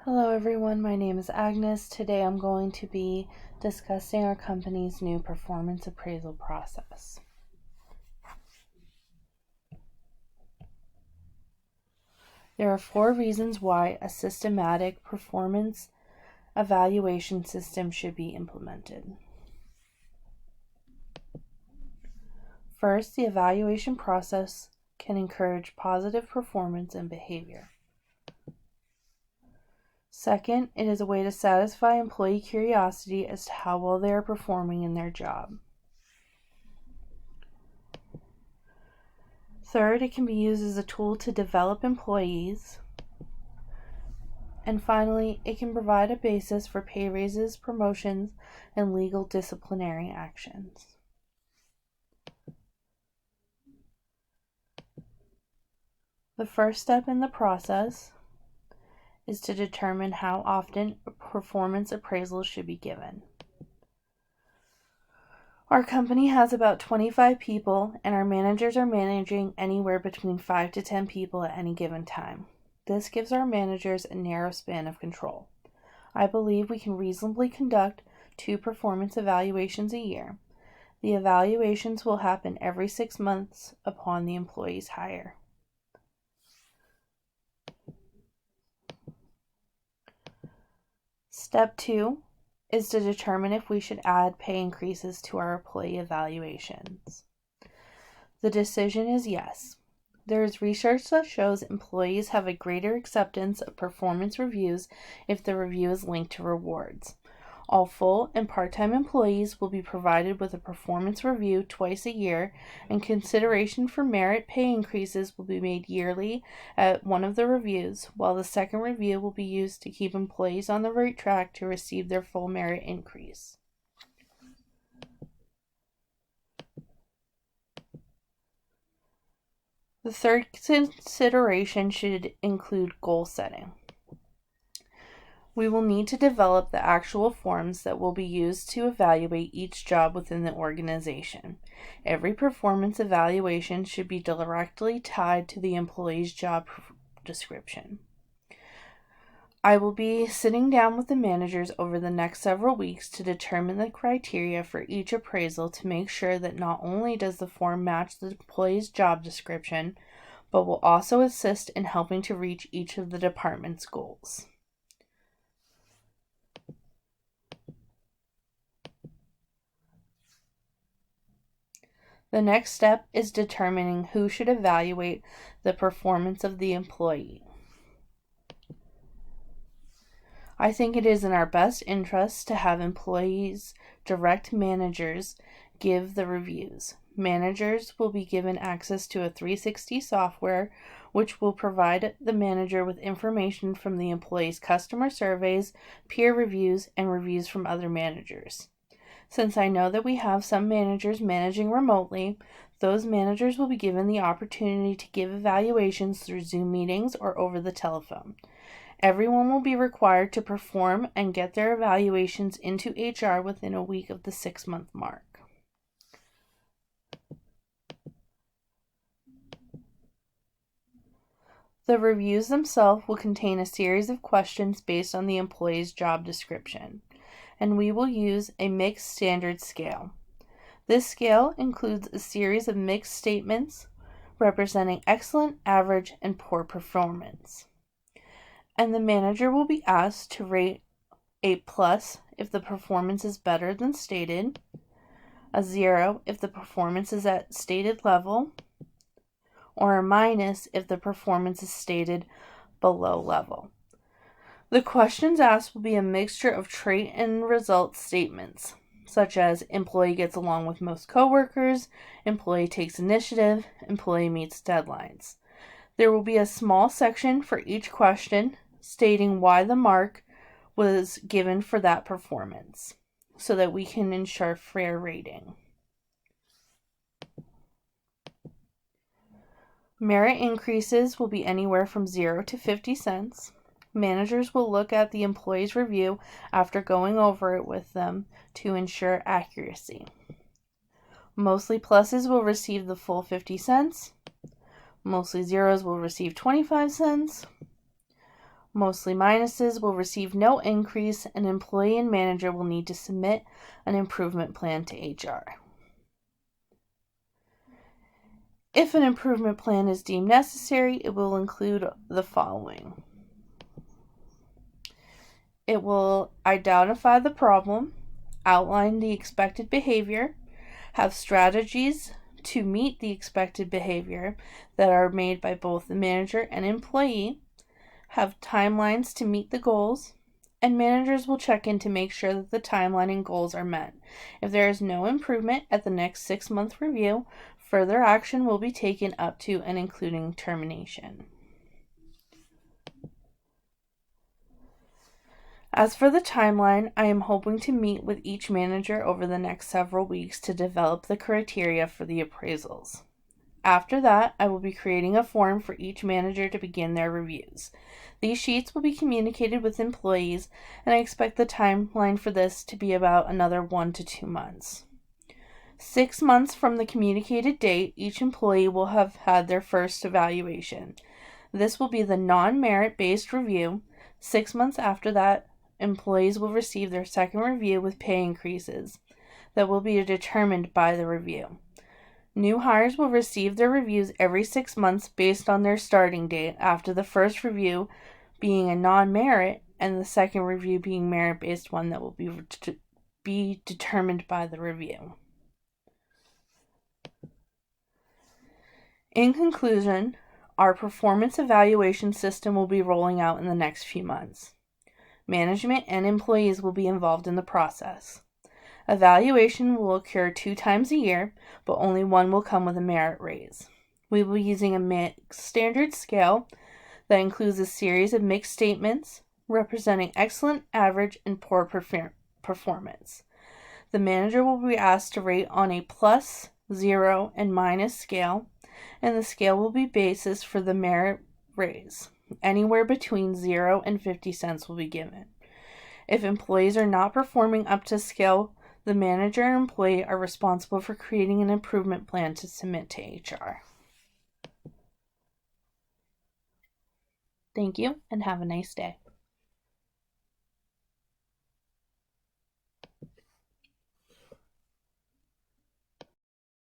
Hello everyone, my name is Agnes. Today I'm going to be discussing our company's new performance appraisal process. There are 4 reasons why a systematic performance evaluation system should be implemented. First, the evaluation process can encourage positive performance and behavior. Second, it is a way to satisfy employee curiosity as to how well they are performing in their job. Third, it can be used as a tool to develop employees. And finally, it can provide a basis for pay raises, promotions, and legal disciplinary actions. The first step in the process is to determine how often performance appraisals should be given. Our company has about 25 people, and our managers are managing anywhere between 5 to 10 people at any given time. This gives our managers a narrow span of control. I believe we can reasonably conduct 2 performance evaluations a year. The evaluations will happen every 6 months upon the employee's hire. Step 2 is to determine if we should add pay increases to our employee evaluations. The decision is yes. There is research that shows employees have a greater acceptance of performance reviews if the review is linked to rewards. All full and part-time employees will be provided with a performance review twice a year, and consideration for merit pay increases will be made yearly at one of the reviews, while the second review will be used to keep employees on the right track to receive their full merit increase. The third consideration should include goal setting. We will need to develop the actual forms that will be used to evaluate each job within the organization. Every performance evaluation should be directly tied to the employee's job description. I will be sitting down with the managers over the next several weeks to determine the criteria for each appraisal to make sure that not only does the form match the employee's job description, but will also assist in helping to reach each of the department's goals. The next step is determining who should evaluate the performance of the employee. I think it is in our best interest to have employees' direct managers give the reviews. Managers will be given access to a 360 software, which will provide the manager with information from the employee's customer surveys, peer reviews, and reviews from other managers. Since I know that we have some managers managing remotely, those managers will be given the opportunity to give evaluations through Zoom meetings or over the telephone. Everyone will be required to perform and get their evaluations into HR within a week of the 6-month mark. The reviews themselves will contain a series of questions based on the employee's job description, and we will use a mixed standard scale. This scale includes a series of mixed statements representing excellent, average, and poor performance. And the manager will be asked to rate a plus if the performance is better than stated, a 0 if the performance is at stated level, or a minus if the performance is stated below level. The questions asked will be a mixture of trait and result statements, such as employee gets along with most coworkers, employee takes initiative, employee meets deadlines. There will be a small section for each question stating why the mark was given for that performance, so that we can ensure fair rating. Merit increases will be anywhere from 0 to 50 cents. Managers will look at the employee's review after going over it with them to ensure accuracy. Mostly pluses will receive the full 50 cents. Mostly zeros will receive 25 cents. Mostly minuses will receive no increase, and employee and manager will need to submit an improvement plan to HR. If an improvement plan is deemed necessary, it will include the following. It will identify the problem, outline the expected behavior, have strategies to meet the expected behavior that are made by both the manager and employee, have timelines to meet the goals, and managers will check in to make sure that the timeline and goals are met. If there is no improvement at the next 6-month review, further action will be taken up to and including termination. As for the timeline, I am hoping to meet with each manager over the next several weeks to develop the criteria for the appraisals. After that, I will be creating a form for each manager to begin their reviews. These sheets will be communicated with employees, and I expect the timeline for this to be about another 1 to 2 months. 6 months from the communicated date, each employee will have had their first evaluation. This will be the non-merit-based review. 6 months after that, employees will receive their second review with pay increases that will be determined by the review. New hires will receive their reviews every 6 months based on their starting date, after the first review being a non-merit and the second review being merit-based one that will be determined by the review. In conclusion, our performance evaluation system will be rolling out in the next few months. Management and employees will be involved in the process. Evaluation will occur 2 times a year, but only one will come with a merit raise. We will be using a mixed standard scale that includes a series of mixed statements representing excellent, average, and poor performance. The manager will be asked to rate on a plus, 0, and minus scale, and the scale will be basis for the merit raise. Anywhere between 0 and 50 cents will be given. If employees are not performing up to scale, the manager and employee are responsible for creating an improvement plan to submit to HR. Thank you, and have a nice day.